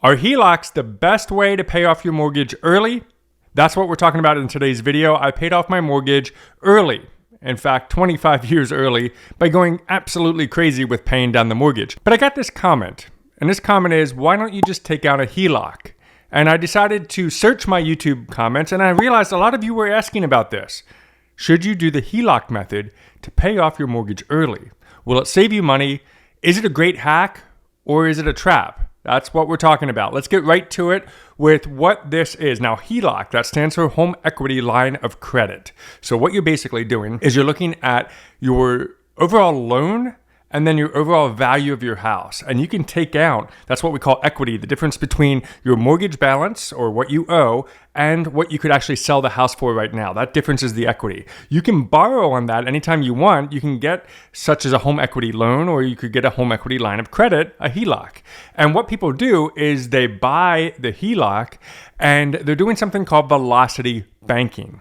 Are HELOCs the best way to pay off your mortgage early? That's what we're talking about in today's video. I paid off my mortgage early. In fact, 25 years early by going absolutely crazy with paying down the mortgage. But I got this comment, and this comment is, why don't you just take out a HELOC? And I decided to search my YouTube comments, and I realized a lot of you were asking about this. Should you do the HELOC method to pay off your mortgage early? Will it save you money? Is it a great hack, or is it a trap? That's what we're talking about. Let's get right to it with what this is. Now, HELOC, that stands for Home Equity Line of Credit. So what you're basically doing is you're looking at your overall loan and then your overall value of your house. And you can take out, that's what we call equity, the difference between your mortgage balance or what you owe and what you could actually sell the house for right now. That difference is the equity. You can borrow on that anytime you want. You can get such as a home equity loan, or you could get a home equity line of credit, a HELOC. And what people do is they buy the HELOC and they're doing something called velocity banking.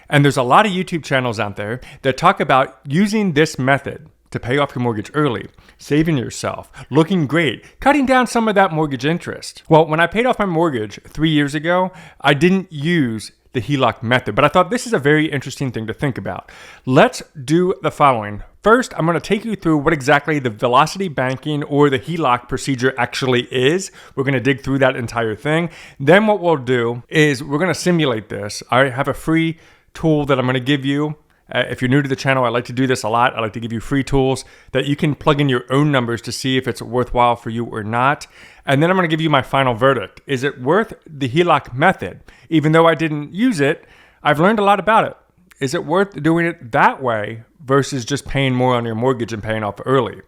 And there's a lot of YouTube channels out there that talk about using this method to pay off your mortgage early, saving yourself, looking great, cutting down some of that mortgage interest. Well, when I paid off my mortgage 3 years ago, I didn't use the HELOC method, but I thought this is a very interesting thing to think about. Let's do the following. First, I'm going to take you through what exactly the velocity banking or the HELOC procedure actually is. We're going to dig through that entire thing. Then what we'll do is we're going to simulate this. I have a free tool that I'm going to give you. If you're new to the channel, I like to do this a lot. I like to give you free tools that you can plug in your own numbers to see if it's worthwhile for you or not. And then I'm going to give you my final verdict. Is it worth the HELOC method? Even though I didn't use it, I've learned a lot about it. Is it worth doing it that way versus just paying more on your mortgage and paying off early?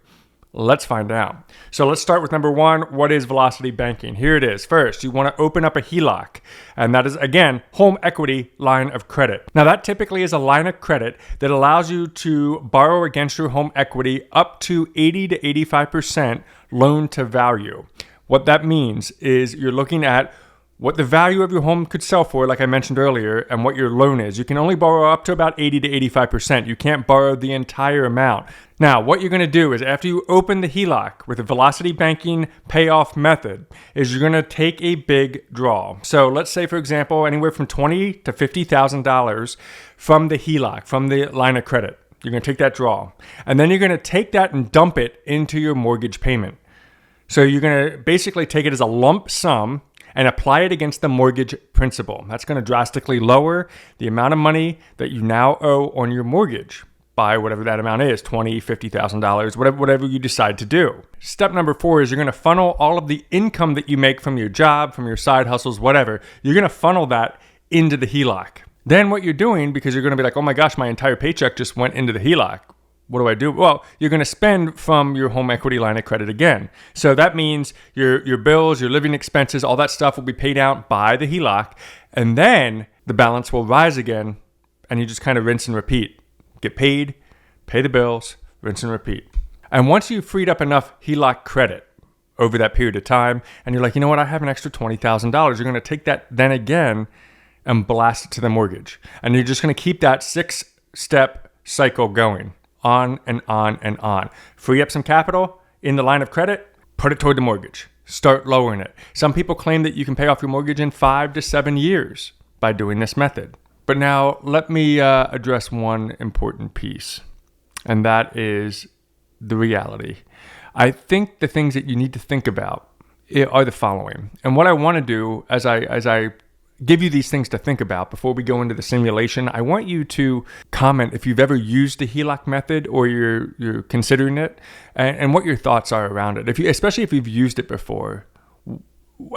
Let's find out. So let's start with number one. What is velocity banking? Here it is. First, you want to open up a HELOC, and that is, again, home equity line of credit. Now, that typically is a line of credit that allows you to borrow against your home equity up to 80 to 85% loan to value. What that means is you're looking at what the value of your home could sell for, like I mentioned earlier, and what your loan is. You can only borrow up to about 80 to 85%. You can't borrow the entire amount. Now, what you're going to do is after you open the HELOC with the velocity banking payoff method, is you're going to take a big draw. So let's say, for example, anywhere from $20,000 to $50,000 from the HELOC, from the line of credit. You're going to take that draw. And then you're going to take that and dump it into your mortgage payment. So you're going to basically take it as a lump sum and apply it against the mortgage principal. That's going to drastically lower the amount of money that you now owe on your mortgage by whatever that amount is, $20,000, $50,000, whatever you decide to do. Step number 4 is you're going to funnel all of the income that you make from your job, from your side hustles, whatever. You're going to funnel that into the HELOC. Then what you're doing, because you're going to be like, oh my gosh, my entire paycheck just went into the HELOC. What do I do? Well, you're going to spend from your home equity line of credit again. So that means your bills, your living expenses, all that stuff will be paid out by the HELOC. And then the balance will rise again. And you just kind of rinse and repeat. Get paid, pay the bills, rinse and repeat. And once you've freed up enough HELOC credit over that period of time, and you're like, you know what, I have an extra $20,000. You're going to take that then again and blast it to the mortgage. And you're just going to keep that 6-step cycle going. On and on and on. Free up some capital in the line of credit, put it toward the mortgage. Start lowering it. Some people claim that you can pay off your mortgage in 5 to 7 years by doing this method. But now let me address one important piece, and that is the reality. I think the things that you need to think about are the following. And what I want to do as I give you these things to think about before we go into the simulation, I want you to comment if you've ever used the HELOC method or you're considering it, and what your thoughts are around it. Especially if you've used it before,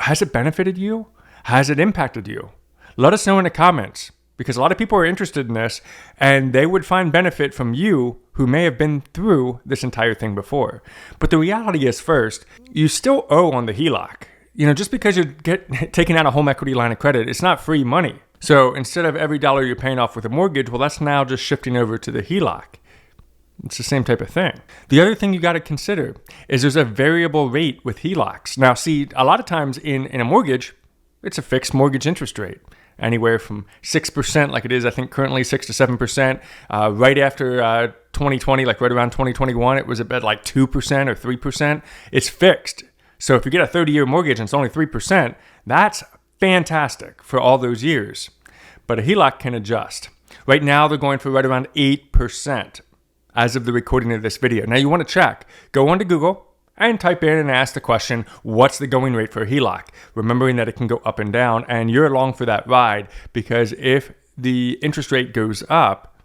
has it benefited you? Has it impacted you? Let us know in the comments, because a lot of people are interested in this and they would find benefit from you who may have been through this entire thing before. But the reality is, first, you still owe on the HELOC. Just because you're taking out a home equity line of credit, it's not free money. So instead of every dollar you're paying off with a mortgage, well, that's now just shifting over to the HELOC. It's the same type of thing. The other thing you got to consider is there's a variable rate with HELOCs. Now, see, a lot of times in a mortgage, it's a fixed mortgage interest rate. Anywhere from 6%, like it is, I think, currently 6 to 7%. Right after 2020, like right around 2021, it was about like 2% or 3%. It's fixed. So if you get a 30-year mortgage and it's only 3%, that's fantastic for all those years. But a HELOC can adjust. Right now, they're going for right around 8% as of the recording of this video. Now, you want to check. Go onto Google and type in and ask the question, what's the going rate for a HELOC? Remembering that it can go up and down, and you're along for that ride, because if the interest rate goes up,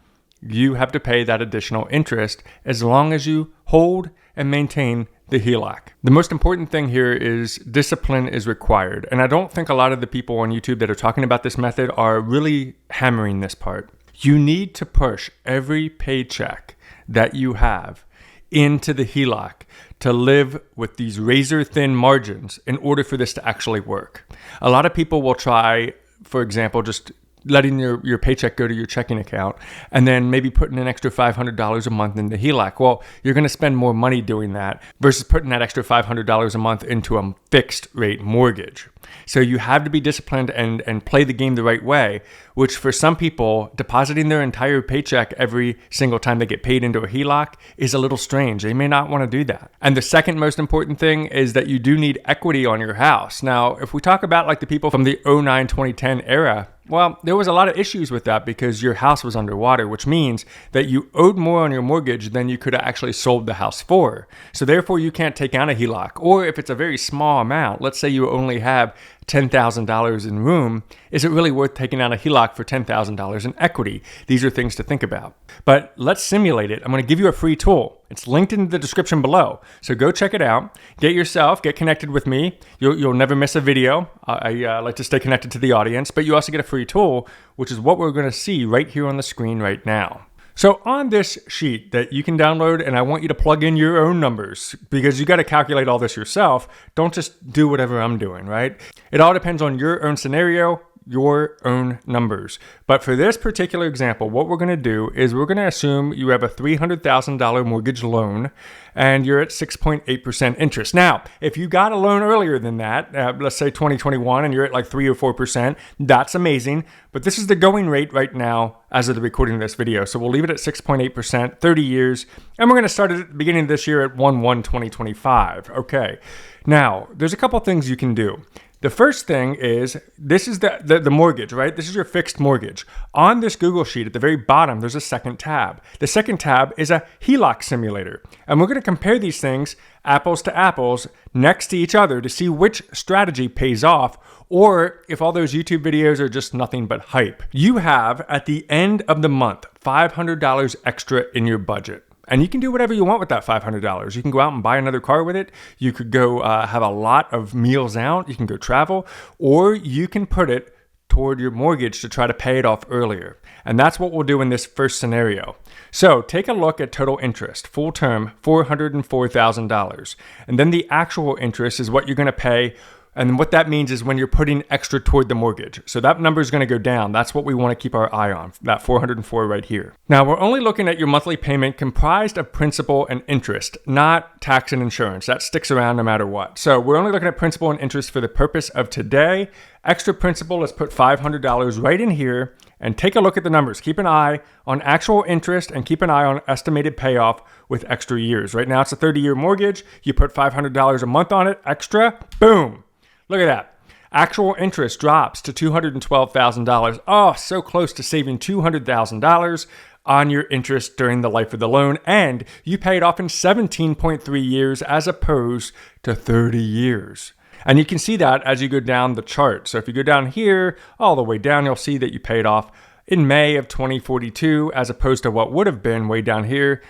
you have to pay that additional interest as long as you hold and maintain the HELOC. The most important thing here is discipline is required. And I don't think a lot of the people on YouTube that are talking about this method are really hammering this part. You need to push every paycheck that you have into the HELOC to live with these razor thin margins in order for this to actually work. A lot of people will try, for example, just letting your paycheck go to your checking account and then maybe putting an extra $500 a month in the HELOC. Well, you're going to spend more money doing that versus putting that extra $500 a month into a fixed rate mortgage. So you have to be disciplined and play the game the right way, which for some people, depositing their entire paycheck every single time they get paid into a HELOC is a little strange. They may not want to do that. And the second most important thing is that you do need equity on your house. Now, if we talk about like the people from the 2010 era, well, there was a lot of issues with that because your house was underwater, which means that you owed more on your mortgage than you could have actually sold the house for. So therefore, you can't take out a HELOC. Or if it's a very small amount, let's say you only have $10,000 in room, is it really worth taking out a HELOC for $10,000 in equity? These are things to think about. But let's simulate it. I'm going to give you a free tool. It's linked in the description below. So go check it out. Get connected with me. You'll never miss a video. I like to stay connected to the audience, but you also get a free tool, which is what we're going to see right here on the screen right now. So on this sheet that you can download, and I want you to plug in your own numbers because you got to calculate all this yourself. Don't just do whatever I'm doing, right? It all depends on your own scenario, your own numbers. But for this particular example, what we're going to do is we're going to assume you have a $300,000 mortgage loan and you're at 6.8% interest. Now, if you got a loan earlier than that, let's say 2021, and you're at like 3 or 4%, that's amazing. But this is the going rate right now as of the recording of this video. So we'll leave it at 6.8%, 30 years. And we're going to start at the beginning of this year at 1/1/2025. Okay. Now, there's a couple things you can do. The first thing is, this is the mortgage, right? This is your fixed mortgage. On this Google sheet at the very bottom, there's a second tab. The second tab is a HELOC simulator. And we're going to compare these things, apples to apples, next to each other to see which strategy pays off, or if all those YouTube videos are just nothing but hype. You have, at the end of the month, $500 extra in your budget. And you can do whatever you want with that $500. You can go out and buy another car with it. You could go have a lot of meals out. You can go travel, or you can put it toward your mortgage to try to pay it off earlier. And that's what we'll do in this first scenario. So take a look at total interest, full term, $404,000. And then the actual interest is what you're going to pay. And what that means is when you're putting extra toward the mortgage. So that number is going to go down. That's what we want to keep our eye on, that 404 right here. Now, we're only looking at your monthly payment comprised of principal and interest, not tax and insurance. That sticks around no matter what. So we're only looking at principal and interest for the purpose of today. Extra principal, let's put $500 right in here and take a look at the numbers. Keep an eye on actual interest and keep an eye on estimated payoff with extra years. Right now, it's a 30-year mortgage. You put $500 a month on it, extra, boom. Look at that. Actual interest drops to $212,000. Oh, so close to saving $200,000 on your interest during the life of the loan. And you pay it off in 17.3 years as opposed to 30 years. And you can see that as you go down the chart. So if you go down here, all the way down, you'll see that you paid off in May of 2042 as opposed to what would have been way down here,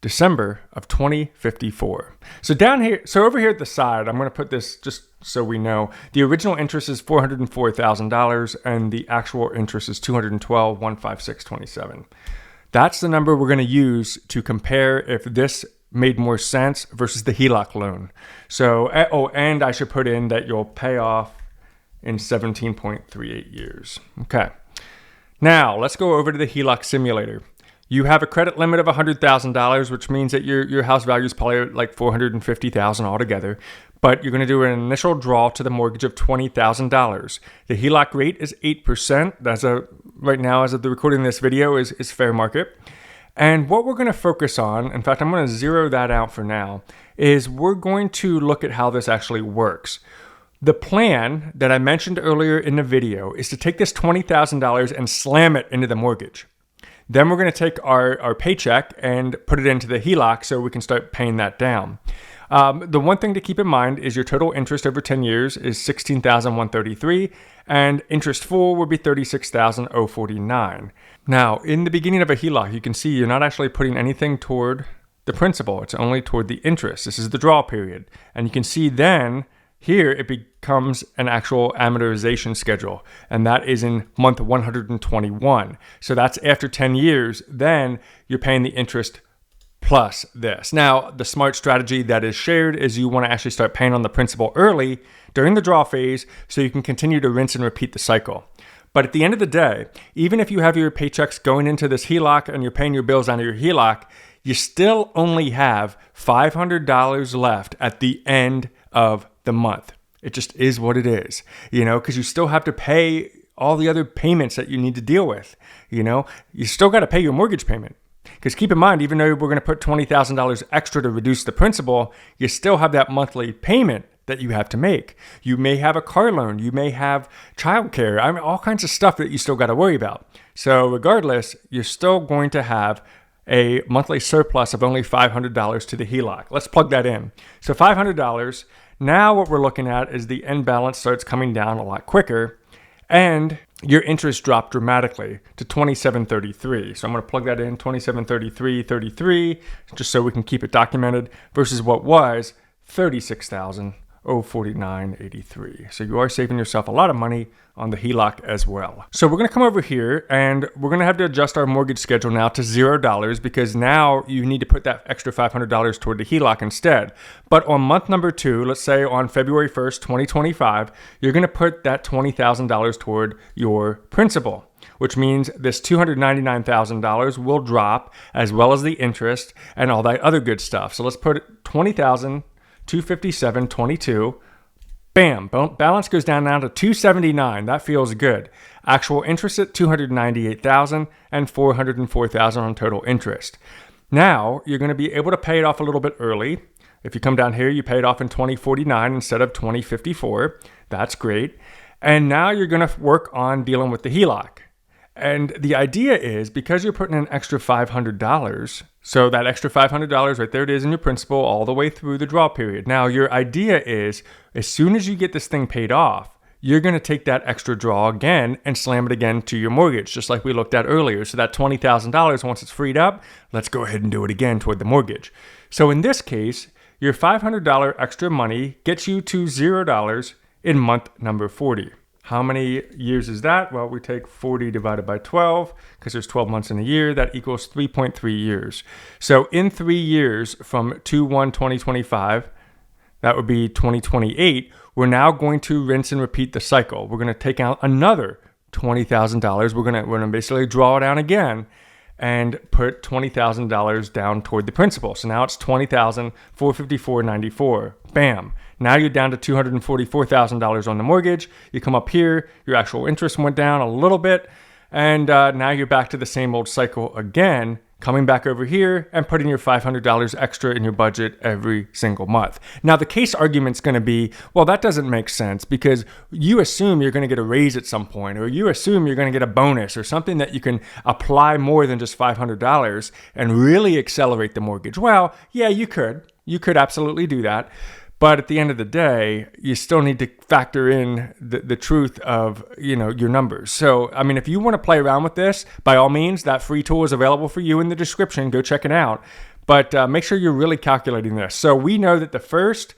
December of 2054. So down here, so over here at the side, I'm going to put this just so we know. The original interest is $404,000 and the actual interest is $212,156.27. That's the number we're going to use to compare if this made more sense versus the HELOC loan. So, and I should put in that you'll pay off in 17.38 years. Okay. Now, let's go over to the HELOC simulator. You have a credit limit of $100,000, which means that your house value is probably like $450,000 altogether. But you're going to do an initial draw to the mortgage of $20,000. The HELOC rate is 8%. Right now, as of the recording of this video, is fair market. And what we're going to focus on, in fact, I'm going to zero that out for now, is we're going to look at how this actually works. The plan that I mentioned earlier in the video is to take this $20,000 and slam it into the mortgage. Then we're going to take our paycheck and put it into the HELOC so we can start paying that down. The one thing to keep in mind is your total interest over 10 years is $16,133, and interest full would be $36,049. Now, in the beginning of a HELOC, you can see you're not actually putting anything toward the principal. It's only toward the interest. This is the draw period. And you can see then here it becomes an actual amortization schedule, and that is in month 121. So that's after 10 years, then you're paying the interest plus this. Now, the smart strategy that is shared is you want to actually start paying on the principal early during the draw phase so you can continue to rinse and repeat the cycle. But at the end of the day, even if you have your paychecks going into this HELOC and you're paying your bills out of your HELOC, you still only have $500 left at the end of the month. It just is what it is, because you still have to pay all the other payments that you need to deal with. You still got to pay your mortgage payment. Because keep in mind, even though we're going to put $20,000 extra to reduce the principal, you still have that monthly payment that you have to make. You may have a car loan. You may have childcare. All kinds of stuff that you still got to worry about. So regardless, you're still going to have a monthly surplus of only $500 to the HELOC. Let's plug that in. So $500. Now what we're looking at is the end balance starts coming down a lot quicker, and your interest dropped dramatically to $27.33. So I'm going to plug that in, $27.33.33, just so we can keep it documented, versus what was $36,049.83. So you are saving yourself a lot of money on the HELOC as well. So we're going to come over here and we're going to have to adjust our mortgage schedule now to $0 because now you need to put that extra $500 toward the HELOC instead. But on month number 2, let's say on February 1st, 2025, you're going to put that $20,000 toward your principal, which means this $299,000 will drop, as well as the interest and all that other good stuff. So let's put $20,257.22. Bam, balance goes down now to $279. That feels good. Actual interest at $298,000 and $404,000 on total interest. Now you're going to be able to pay it off a little bit early. If you come down here, you pay it off in 2049 instead of 2054. That's great. And now you're going to work on dealing with the HELOC. And the idea is, because you're putting an extra $500, so that extra $500, right there it is in your principal all the way through the draw period. Now, your idea is, as soon as you get this thing paid off, you're going to take that extra draw again and slam it again to your mortgage, just like we looked at earlier. So that $20,000, once it's freed up, let's go ahead and do it again toward the mortgage. So in this case, your $500 extra money gets you to $0 in month number 40. How many years is that? Well, we take 40 divided by 12 because there's 12 months in a year. That equals 3.3 years. So in 3 years from 2/1/2025, that would be 2028, we're now going to rinse and repeat the cycle. We're going to take out another $20,000. We're going to basically draw it down again and put $20,000 down toward the principal. So now it's $20,454.94. Bam. Now you're down to $244,000 on the mortgage. You come up here, your actual interest went down a little bit, and now you're back to the same old cycle again, coming back over here and putting your $500 extra in your budget every single month. Now, the case argument's going to be, well, that doesn't make sense because you assume you're going to get a raise at some point, or you assume you're going to get a bonus or something that you can apply more than just $500 and really accelerate the mortgage. Well, yeah, you could. You could absolutely do that. But at the end of the day, you still need to factor in the truth of, your numbers. So, if you want to play around with this, by all means, that free tool is available for you in the description. Go check it out. But make sure you're really calculating this. So we know that the first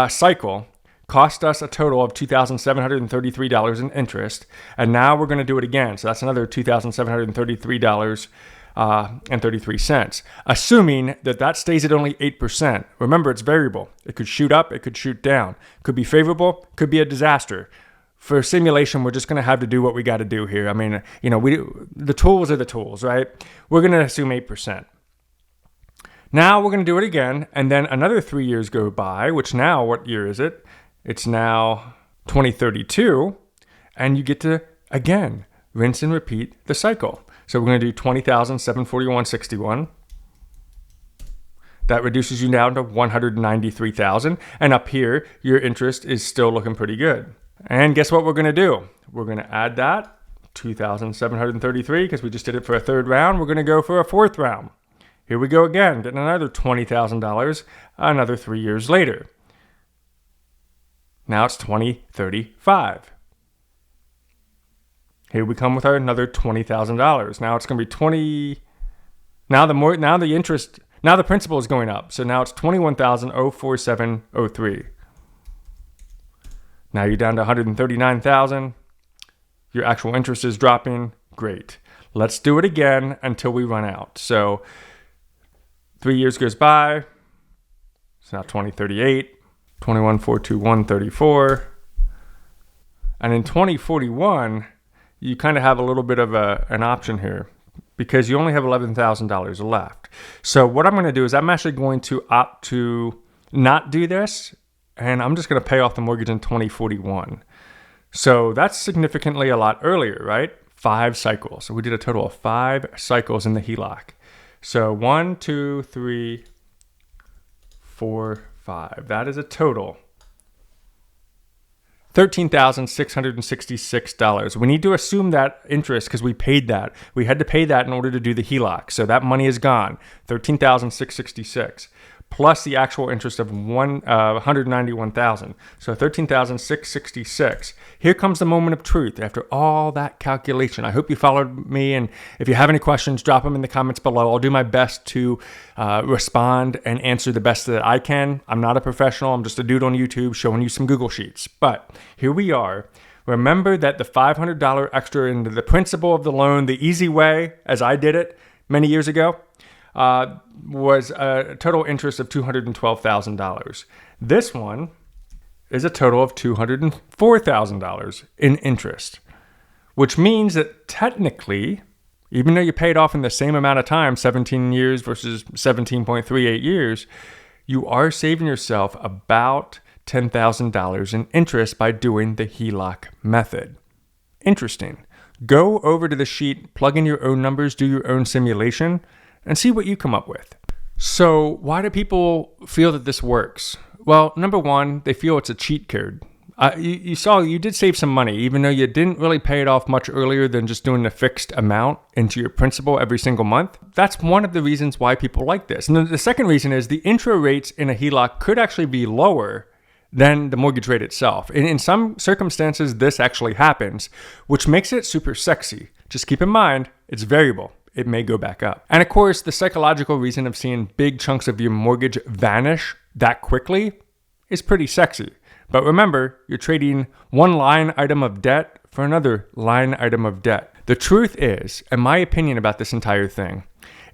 cycle cost us a total of $2,733 in interest. And now we're going to do it again. So that's another $2,733 and 33 cents, assuming that stays at only 8%. Remember, it's variable. It could shoot up, it could shoot down. Could be favorable, could be a disaster. For simulation, we're just going to have to do what we got to do here. The tools are the tools, right? We're going to assume 8%. Now we're going to do it again, and then another 3 years go by, which now, what year is it? It's now 2032, and you get to, again, rinse and repeat the cycle. So we're going to do $20,741.61. That reduces you down to $193,000. And up here, your interest is still looking pretty good. And guess what we're going to do? We're going to add that, $2,733, because we just did it for a third round. We're going to go for a fourth round. Here we go again, getting another $20,000 another 3 years later. Now it's 2035. Here we come with our another $20,000. Now it's going to be 20. Now the principal is going up. So now it's $21,047.03. Now you're down to $139,000. Your actual interest is dropping. Great. Let's do it again until we run out. So 3 years goes by. It's now 2038, 21,421.34. And in 2041, you kind of have a little bit of an option here because you only have $11,000 left. So what I'm going to do is I'm actually going to opt to not do this, and I'm just going to pay off the mortgage in 2041. So that's significantly a lot earlier, right? 5 cycles. So we did a total of 5 cycles in the HELOC. So 1, 2, 3, 4, 5. That is a total $13,666. We need to assume that interest because we paid that. We had to pay that in order to do the HELOC. So that money is gone. $13,666 plus the actual interest of $191,000. So $13,666. Here comes the moment of truth after all that calculation. I hope you followed me, and if you have any questions, drop them in the comments below. I'll do my best to respond and answer the best that I can. I'm not a professional. I'm just a dude on YouTube showing you some Google Sheets. But here we are. Remember that the $500 extra into the principal of the loan, the easy way, as I did it many years ago, was a total interest of $212,000. This one is a total of $204,000 in interest, which means that technically, even though you paid off in the same amount of time, 17 years versus 17.38 years, you are saving yourself about $10,000 in interest by doing the HELOC method. Interesting. Go over to the sheet, plug in your own numbers, do your own simulation, and see what you come up with. So why do people feel that this works? Well, number one, they feel it's a cheat code. You did save some money, even though you didn't really pay it off much earlier than just doing a fixed amount into your principal every single month. That's one of the reasons why people like this. And the second reason is the intro rates in a HELOC could actually be lower than the mortgage rate itself. In some circumstances, this actually happens, which makes it super sexy. Just keep in mind, it's variable. It may go back up. And of course, the psychological reason of seeing big chunks of your mortgage vanish that quickly is pretty sexy. But remember, you're trading one line item of debt for another line item of debt. The truth is, and my opinion about this entire thing,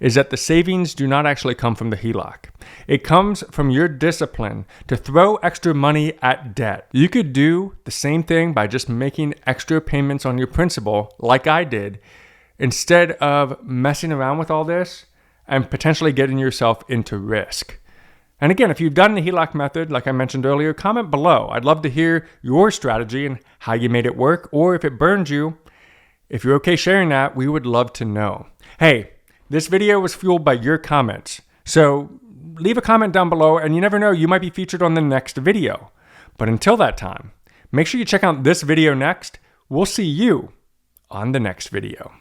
is that the savings do not actually come from the HELOC. It comes from your discipline to throw extra money at debt. You could do the same thing by just making extra payments on your principal, like I did, instead of messing around with all this and potentially getting yourself into risk. And again, if you've done the HELOC method, like I mentioned earlier, comment below. I'd love to hear your strategy and how you made it work, or if it burned you. If you're okay sharing that, we would love to know. Hey, this video was fueled by your comments. So leave a comment down below, and you never know, you might be featured on the next video. But until that time, make sure you check out this video next. We'll see you on the next video.